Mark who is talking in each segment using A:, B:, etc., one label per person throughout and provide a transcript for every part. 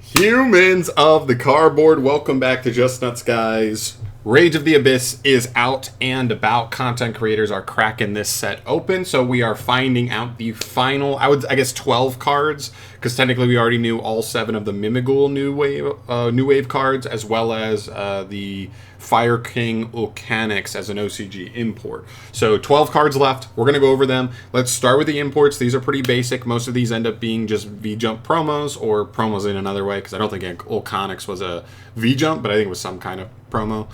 A: Humans of the cardboard, welcome back to Just Nuts, guys. Rage of the Abyss is out and about. Content creators are cracking this set open, so we are finding out the final, I guess 12 cards, because technically we already knew all 7 of the Mimighoul new wave cards, as well as the Fire King Volcanics as an OCG import. So 12 cards left. We're going to go over them. Let's start with the imports. These are pretty basic. Most of these end up being just V-Jump promos, or promos in another way, because I don't think Volcanics was a V-Jump, but I think it was some kind of promo.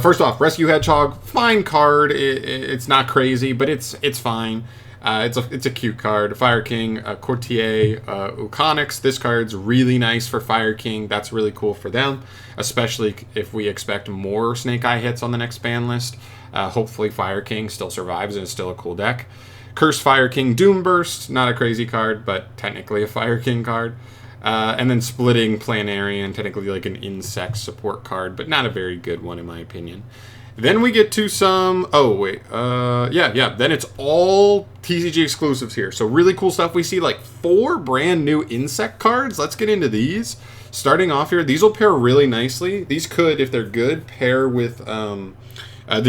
A: First off, Rescue Hedgehog, fine card. It's not crazy, but it's fine. It's a cute card. Fire King, Courtier, Volcanics. This card's really nice for Fire King. That's really cool for them, especially if we expect more Snake Eye hits on the next ban list. Hopefully Fire King still survives and is still a cool deck. Curse Fire King, Doom Burst, not a crazy card, but technically a Fire King card. And then Splitting Planarian, technically like an insect support card, but not a very good one in my opinion. Then we get to some, then it's all TCG exclusives here. So really cool stuff. We see like 4 brand new insect cards. Let's get into these. Starting off here, these will pair really nicely. These could, if they're good, pair with the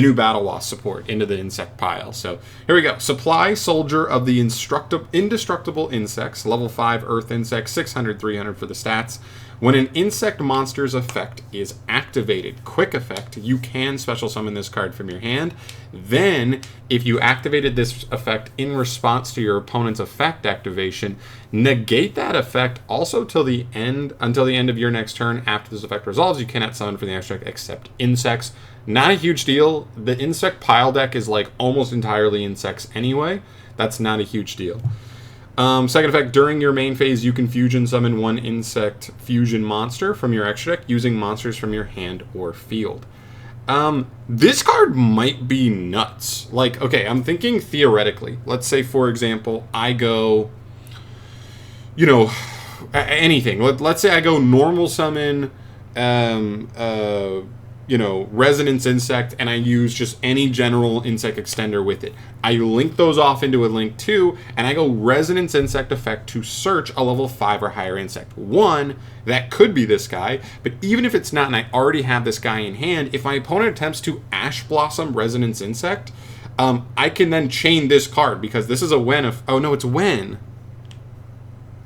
A: new Battle Wasp support into the insect pile. So here we go. Supply Soldier of the Indestructible Insects, level 5 Earth Insect, 600, 300 for the stats. When an insect monster's effect is activated, quick effect, you can special summon this card from your hand. Then, if you activated this effect in response to your opponent's effect activation, negate that effect also until the end of your next turn. After this effect resolves, you cannot summon from the extract except insects. Not a huge deal. The insect pile deck is like almost entirely insects anyway. That's not a huge deal. Second effect, during your main phase, you can fusion summon 1 insect fusion monster from your extra deck using monsters from your hand or field. This card might be nuts. Like, okay, I'm thinking theoretically. Let's say, for example, I go, anything. Let's say I go normal summon, Resonance Insect, and I use just any general insect extender with it. I link those off into a link 2, and I go Resonance Insect effect to search a level 5 or higher insect. One, that could be this guy, but even if it's not and I already have this guy in hand, if my opponent attempts to Ash Blossom Resonance Insect, I can then chain this card, because this is a when of... Oh, no, it's when.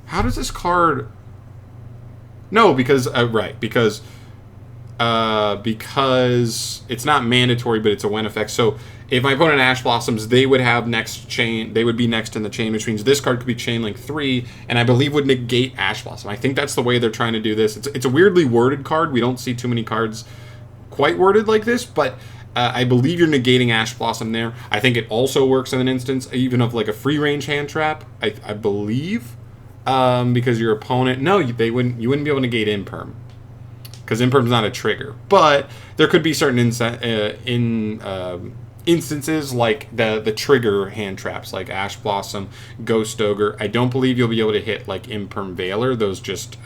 A: How does this card... No, because... because it's not mandatory, but it's a when effect. So if my opponent Ash Blossoms, they would have next chain. They would be next in the chain, which means this card could be chain link 3, and I believe would negate Ash Blossom. I think that's the way they're trying to do this. It's a weirdly worded card. We don't see too many cards quite worded like this, but I believe you're negating Ash Blossom there. I think it also works in an instance even of like a free range hand trap. I believe because your opponent you wouldn't be able to negate Imperm, because Imperm's not a trigger. But there could be certain instances like the trigger hand traps, like Ash Blossom, Ghost Ogre. I don't believe you'll be able to hit like Imperm Veiler. Those just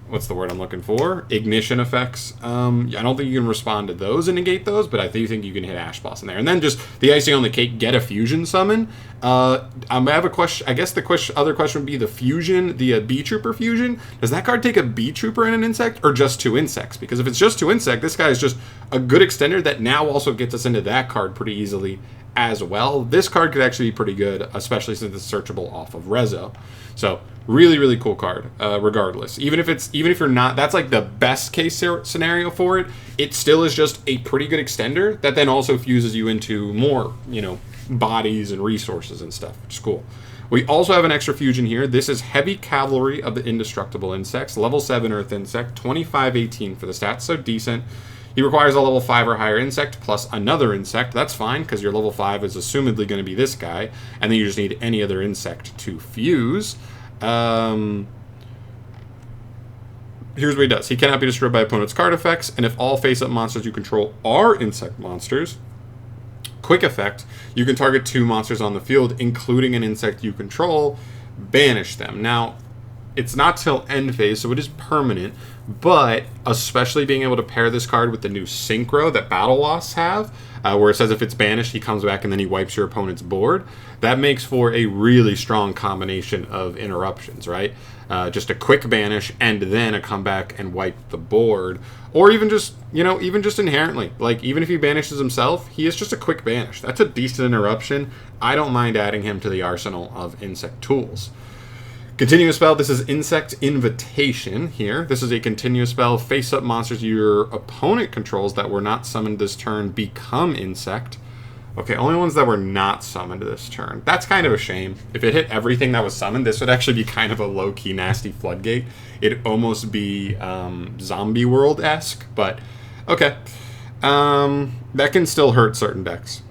A: what's the word I'm looking for? Ignition effects. I don't think you can respond to those and negate those, but I do think you can hit Ash Blossom there. And then just the icing on the cake, get a fusion summon. I have a question. I guess the other question would be the fusion, the Bee Trooper fusion. Does that card take a Bee Trooper and an insect, or just 2 insects? Because if it's just 2 insect, this guy is just a good extender that now also gets us into that card pretty easily as well. This card could actually be pretty good, especially since it's searchable off of Rezo. So really, really cool card. Regardless, even if you're not, that's like the best case scenario for it. It still is just a pretty good extender that then also fuses you into more, bodies and resources and stuff, which is cool. We also have an extra fusion here. This is Heavy Cavalry of the Indestructible Insects, level 7 Earth Insect, 2518 for the stats, so decent. He requires a level 5 or higher insect plus another insect. That's fine, because your level 5 is assumedly going to be this guy, and then you just need any other insect to fuse. Here's what he does. He cannot be destroyed by opponent's card effects, and if all face-up monsters you control are insect monsters, quick effect, you can target 2 monsters on the field, including an insect you control, banish them. Now, It's not till end phase, so it is permanent, but especially being able to pair this card with the new Synchro that Battle Loss have, where it says if it's banished, he comes back and then he wipes your opponent's board. That makes for a really strong combination of interruptions, right? Just a quick banish and then a comeback and wipe the board. Or even just, even just inherently. Like, even if he banishes himself, he is just a quick banish. That's a decent interruption. I don't mind adding him to the arsenal of insect tools. Continuous spell, this is Insect Invitation here. This is a continuous spell. Face-up monsters your opponent controls that were not summoned this turn become insect. Okay, only ones that were not summoned this turn. That's kind of a shame. If it hit everything that was summoned, this would actually be kind of a low-key nasty floodgate. It'd almost be Zombie World-esque, but okay. That can still hurt certain decks.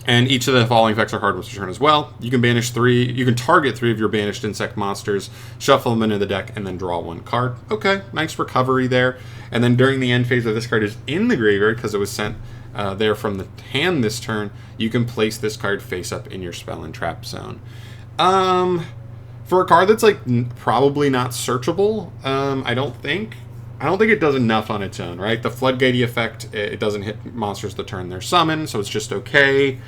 A: And each of the following effects are hard once per turn as well. You can banish 3. You can target 3 of your banished insect monsters, shuffle them into the deck, and then draw 1 card. Okay, nice recovery there. And then during the end phase of this card is in the graveyard, because it was sent there from the hand this turn, you can place this card face up in your spell and trap zone. For a card that's like probably not searchable, I don't think it does enough on its own, right? The Floodgatey effect, it doesn't hit monsters the turn they're summoned, so it's just okay.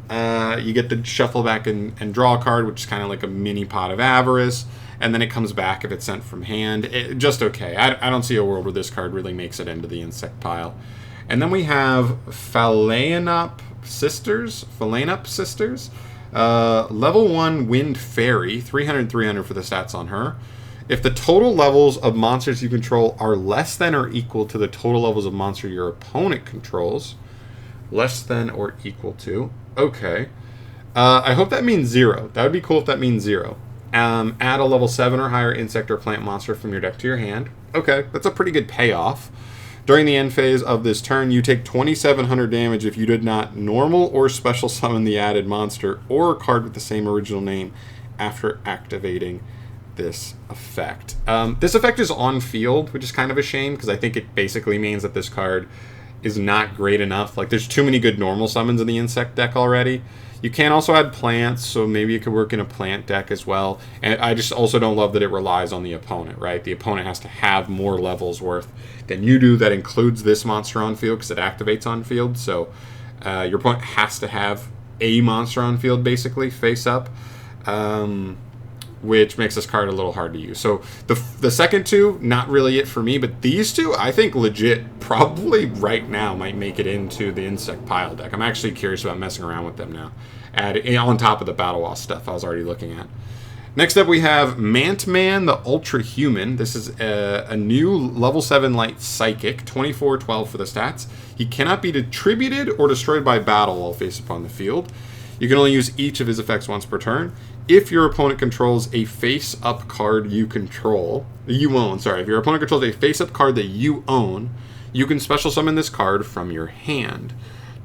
A: You get to shuffle back and draw a card, which is kind of like a mini Pot of Avarice, and then it comes back if it's sent from hand. Just okay. I don't see a world where this card really makes it into the insect pile. And then we have Phalaenop Sisters. Level 1 Wind Fairy, 300/300 for the stats on her. If the total levels of monsters you control are less than or equal to the total levels of monster your opponent controls, less than or equal to, okay. I hope that means 0. That would be cool if that means 0. Add a level 7 or higher insect or plant monster from your deck to your hand. Okay, that's a pretty good payoff. During the end phase of this turn, you take 2,700 damage if you did not normal or special summon the added monster or a card with the same original name after activating this effect. This effect is on field, which is kind of a shame because I think it basically means that this card is not great enough. Like, there's too many good normal summons in the insect deck already. You can also add plants, so maybe it could work in a plant deck as well. And I just also don't love that it relies on the opponent, right? The opponent has to have more levels worth than you do. That includes this monster on field because it activates on field. So your opponent has to have a monster on field, basically, face up. Which makes this card a little hard to use. So the second two, not really it for me, but these two, I think legit, probably right now might make it into the insect pile deck. I'm actually curious about messing around with them now, on top of the Battle Wall stuff I was already looking at. Next up we have Mantman the Ultra Human. This is a new level 7 light psychic, 24/12 for the stats. He cannot be attributed or destroyed by battle while face upon the field. You can only use each of his effects once per turn. If your opponent controls a face-up card you own, if your opponent controls a face-up card that you own, you can special summon this card from your hand.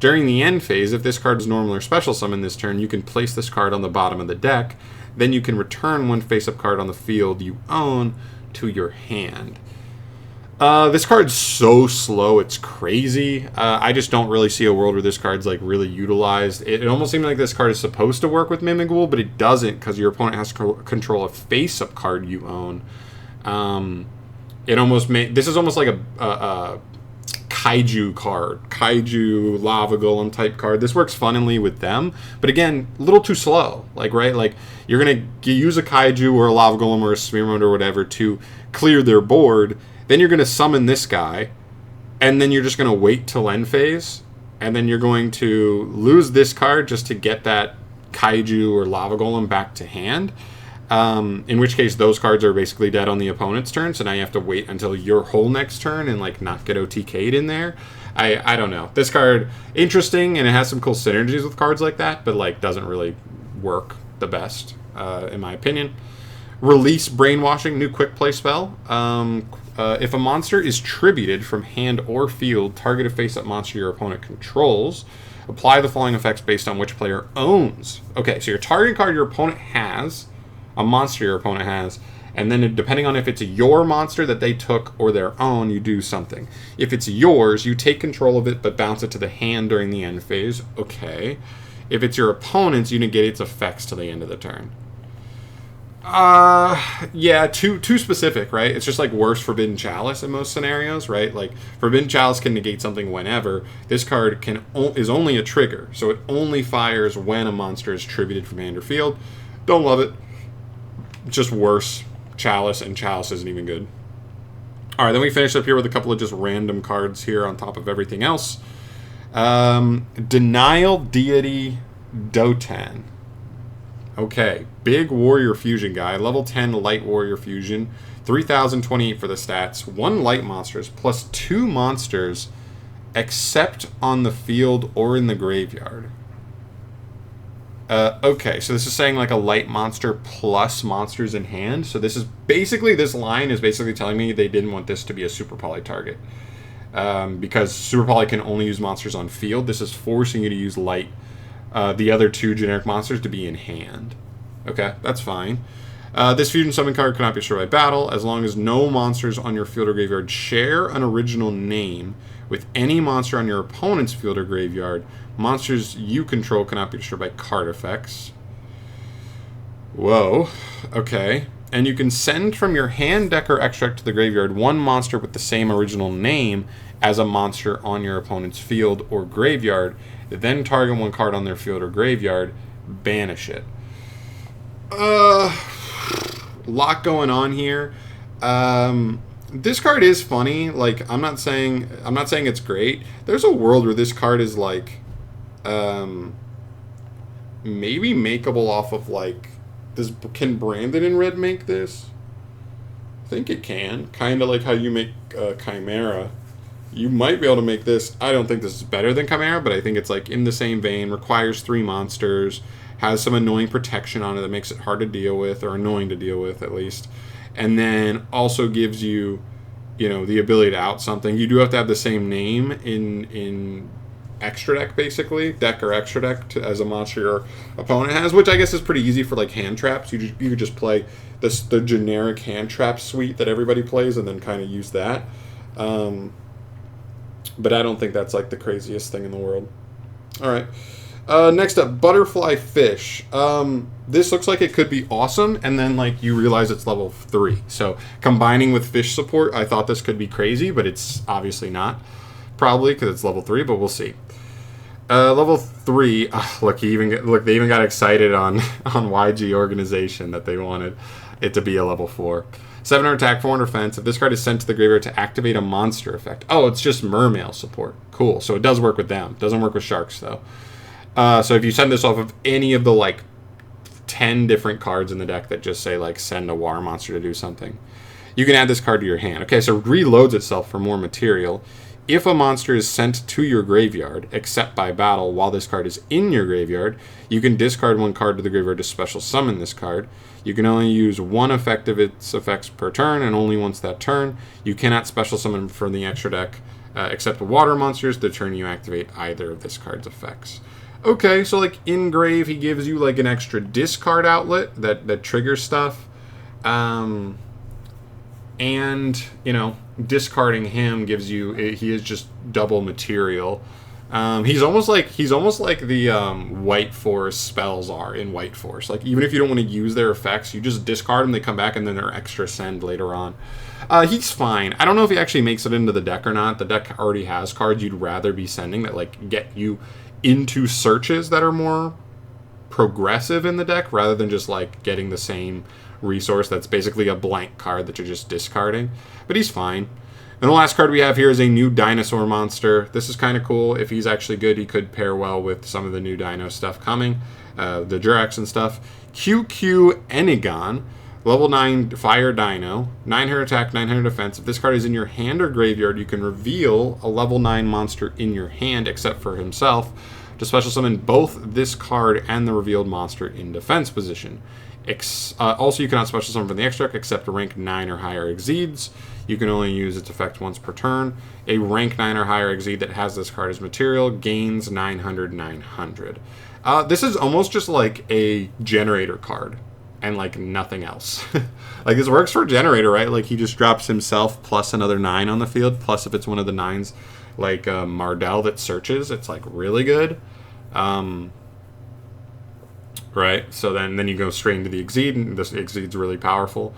A: During the end phase, if this card is normal or special summon this turn, you can place this card on the bottom of the deck. Then you can return one face-up card on the field you own to your hand. This card's so slow, it's crazy. I just don't really see a world where this card's like really utilized. It almost seems like this card is supposed to work with Mimighoul, but it doesn't because your opponent has to control a face-up card you own. This is almost like a Kaiju card, Kaiju Lava Golem type card. This works funnily with them, but again, a little too slow. Like you're gonna use a Kaiju or a Lava Golem or a Spearmode or whatever to clear their board. Then you're going to summon this guy, and then you're just going to wait till end phase, and then you're going to lose this card just to get that Kaiju or Lava Golem back to hand, in which case those cards are basically dead on the opponent's turn, so now you have to wait until your whole next turn and like not get OTK'd in there. I don't know. This card, interesting, and it has some cool synergies with cards like that, but like doesn't really work the best, in my opinion. Release Brainwashing, new quick play spell. If a monster is tributed from hand or field, target a face-up monster your opponent controls. Apply the following effects based on which player owns. Okay, so your target card your opponent has, a monster your opponent has, and then depending on if it's your monster that they took or their own, you do something. If it's yours, you take control of it but bounce it to the hand during the end phase. Okay. If it's your opponent's, you negate its effects to the end of the turn. Yeah, too specific, right? It's just like worse Forbidden Chalice in most scenarios, right? Like Forbidden Chalice can negate something whenever. This card is only a trigger, so it only fires when a monster is tributed from hand or field. Don't love it. Just worse Chalice, and Chalice isn't even good. All right, then we finish up here with a couple of just random cards here on top of everything else. Denial Deity Dotan. Okay, big Warrior Fusion guy, level 10 Light Warrior Fusion, 3028 for the stats, 1 light monsters, plus 2 monsters, except on the field or in the graveyard. Okay, so this is saying like a light monster plus monsters in hand, so this line is basically telling me they didn't want this to be a Super Poly target. Because Super Poly can only use monsters on field, this is forcing you to use light. The other 2 generic monsters to be in hand. Okay, that's fine. This fusion summon card cannot be destroyed by battle as long as no monsters on your field or graveyard share an original name with any monster on your opponent's field or graveyard. Monsters you control cannot be destroyed by card effects. Whoa. Okay. And you can send from your hand, deck, or extract to the graveyard 1 monster with the same original name as a monster on your opponent's field or graveyard. Then target 1 card on their field or graveyard. Banish it. Lot going on here. This card is funny. Like, I'm not saying it's great. There's a world where this card is like maybe makeable off of like can Brandon and Red make this? I think it can. Kind of like how you make Chimera. You might be able to make this. I don't think this is better than Chimera, but I think it's like in the same vein. Requires 3 monsters. Has some annoying protection on it that makes it hard to deal with, or annoying to deal with at least. And then also gives you, the ability to out something. You do have to have the same name in extra deck, basically. Deck or extra deck as a monster your opponent has, which I guess is pretty easy for like hand traps. You could just play the generic hand trap suite that everybody plays and then kind of use that. But I don't think that's like the craziest thing in the world. All right. Next up, Butterfly Fish. This looks like it could be awesome, and then like you realize it's level 3. So combining with fish support, I thought this could be crazy, but it's obviously not. Probably because it's level 3, but we'll see. Level 3. Look, they even got excited on YG Organization that they wanted it to be a level 4. 700 attack, 400 defense. If this card is sent to the graveyard to activate a monster effect. Oh, it's just Mermail support. Cool. So it does work with them. Doesn't work with sharks though. So if you send this off of any of the like 10 different cards in the deck that just say like send a water monster to do something, you can add this card to your hand. Okay, so it reloads itself for more material. If a monster is sent to your graveyard, except by battle, while this card is in your graveyard, you can discard 1 card to the graveyard to special summon this card. You can only use 1 effect of its effects per turn, and only once that turn. You cannot special summon from the extra deck, except water monsters, the turn you activate either of this card's effects. Okay, so like in grave, he gives you like an extra discard outlet that triggers stuff. And, discarding him gives you, he is just double material. He's almost like the White Force spells are in White Force. Like, even if you don't want to use their effects, you just discard them, they come back, and then they're extra send later on. He's fine. I don't know if he actually makes it into the deck or not. The deck already has cards you'd rather be sending that, like, get you into searches that are more progressive in the deck, rather than just, like, getting the same resource that's basically a blank card that you're just discarding. But he's fine. And the last card we have here is a new dinosaur monster. This is kind of cool. If he's actually good, he could pair well with some of the new dino stuff coming. The Jurax and stuff. QQ Enigon. Level 9 Fire Dino. 900 attack, 900 defense. If this card is in your hand or graveyard, you can reveal a level 9 monster in your hand, except for himself, to special summon both this card and the revealed monster in defense position. Also, you cannot special summon from the extra deck except a rank 9 or higher Exceeds. You can only use its effect once per turn. A rank 9 or higher Exceed that has this card as material gains 900, 900. This is almost just like a generator card and like nothing else. Like, this works for generator, right? Like, he just drops himself plus another 9 on the field, plus if it's one of the 9s like Mardell that searches, it's like really good. right? So then you go straight into the Exceed, and this Exceed's really powerful.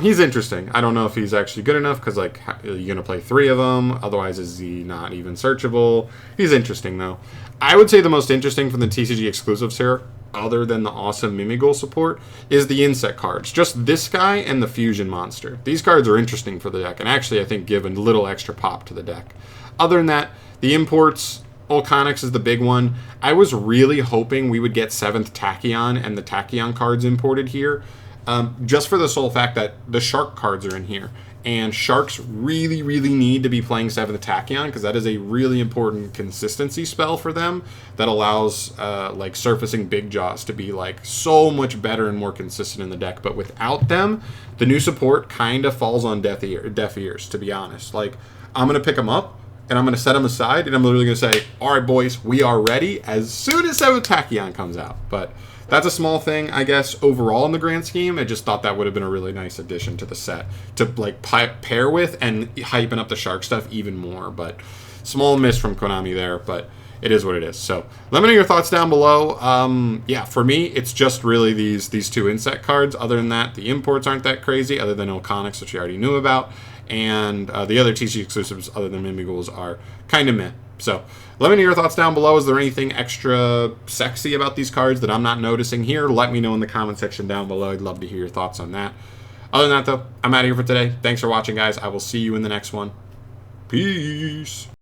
A: He's interesting. I don't know if he's actually good enough, because, like, you're going to play 3 of them. Otherwise, is he not even searchable? He's interesting, though. I would say the most interesting from the TCG exclusives here, other than the awesome Mimigol support, is the insect cards. Just this guy and the Fusion Monster. These cards are interesting for the deck, and actually, I think, give a little extra pop to the deck. Other than that, the imports... Olconix is the big one. I was really hoping we would get 7th Tachyon and the Tachyon cards imported here. Just for the sole fact that the Shark cards are in here. And Sharks really, really need to be playing 7th Tachyon, because that is a really important consistency spell for them that allows like surfacing Big Jaws to be like so much better and more consistent in the deck. But without them, the new support kind of falls on deaf ears, to be honest. Like, I'm going to pick them up, and I'm going to set them aside, and I'm literally going to say, all right, boys, we are ready as soon as 7th Tachyon comes out. But that's a small thing, I guess, overall in the grand scheme. I just thought that would have been a really nice addition to the set to, like, pair with and hyping up the Shark stuff even more. But small miss from Konami there, but it is what it is. So let me know your thoughts down below. Yeah, for me, it's just really these 2 insect cards. Other than that, the imports aren't that crazy, other than Olconix, which you already knew about. And the other TCG exclusives, other than Mimigols, are kind of meh. So let me know your thoughts down below. Is there anything extra sexy about these cards that I'm not noticing here? Let me know in the comment section down below. I'd love to hear your thoughts on that. Other than that, though, I'm out of here for today. Thanks for watching, guys. I will see you in the next one. Peace.